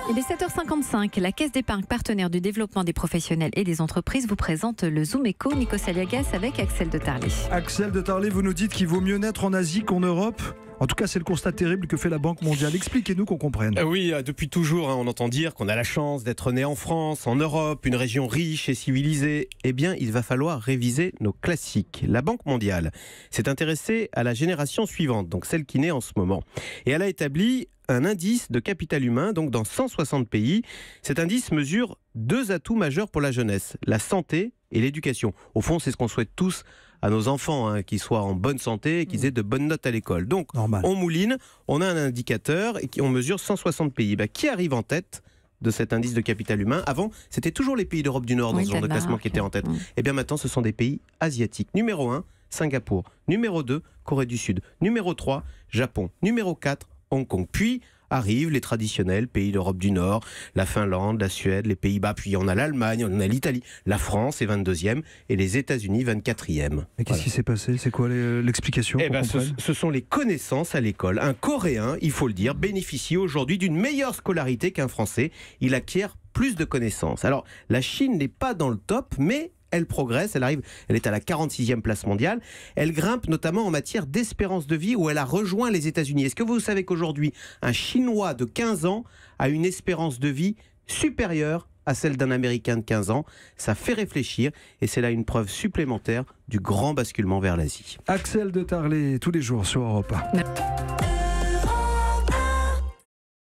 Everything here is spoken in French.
Il est 7h55. La Caisse d'épargne partenaire du développement des professionnels et des entreprises vous présente le Zoom Eco Nikos Aliagas avec Axel de Tarlé. Axel de Tarlé, vous nous dites qu'il vaut mieux naître en Asie qu'en Europe. En tout cas, c'est le constat terrible que fait la Banque mondiale. Expliquez-nous qu'on comprenne. Oui, depuis toujours, on entend dire qu'on a la chance d'être né en France, en Europe, une région riche et civilisée. Eh bien, il va falloir réviser nos classiques. La Banque mondiale s'est intéressée à la génération suivante, donc celle qui naît en ce moment. Et elle a établi un indice de capital humain, donc dans 160 pays. Cet indice mesure deux atouts majeurs pour la jeunesse, la santé et l'éducation. Au fond, c'est ce qu'on souhaite tous à nos enfants, qu'ils soient en bonne santé et qu'ils aient de bonnes notes à l'école. Donc, Normal. On mouline, on a un indicateur et on mesure 160 pays. Qui arrive en tête de cet indice de capital humain? Avant, c'était toujours les pays d'Europe du Nord dans ce genre de classement qui étaient en tête. Et bien maintenant, ce sont des pays asiatiques. Numéro 1, Singapour. Numéro 2, Corée du Sud. Numéro 3, Japon. Numéro 4, Hong Kong. Puis arrivent les traditionnels pays d'Europe du Nord, la Finlande, la Suède, les Pays-Bas, puis on a l'Allemagne, on a l'Italie. La France est 22e et les États-Unis 24e. Mais qu'est-ce qui s'est passé? C'est quoi l'explication? Ce sont les connaissances à l'école. Un Coréen, il faut le dire, bénéficie aujourd'hui d'une meilleure scolarité qu'un Français. Il acquiert plus de connaissances. Alors, la Chine n'est pas dans le top, mais elle progresse, elle est à la 46e place mondiale. Elle grimpe notamment en matière d'espérance de vie où elle a rejoint les États-Unis. Est-ce que vous savez qu'aujourd'hui, un Chinois de 15 ans a une espérance de vie supérieure à celle d'un Américain de 15 ans? Ça fait réfléchir et c'est là une preuve supplémentaire du grand basculement vers l'Asie. Axel de Tarlé, tous les jours sur Europe 1.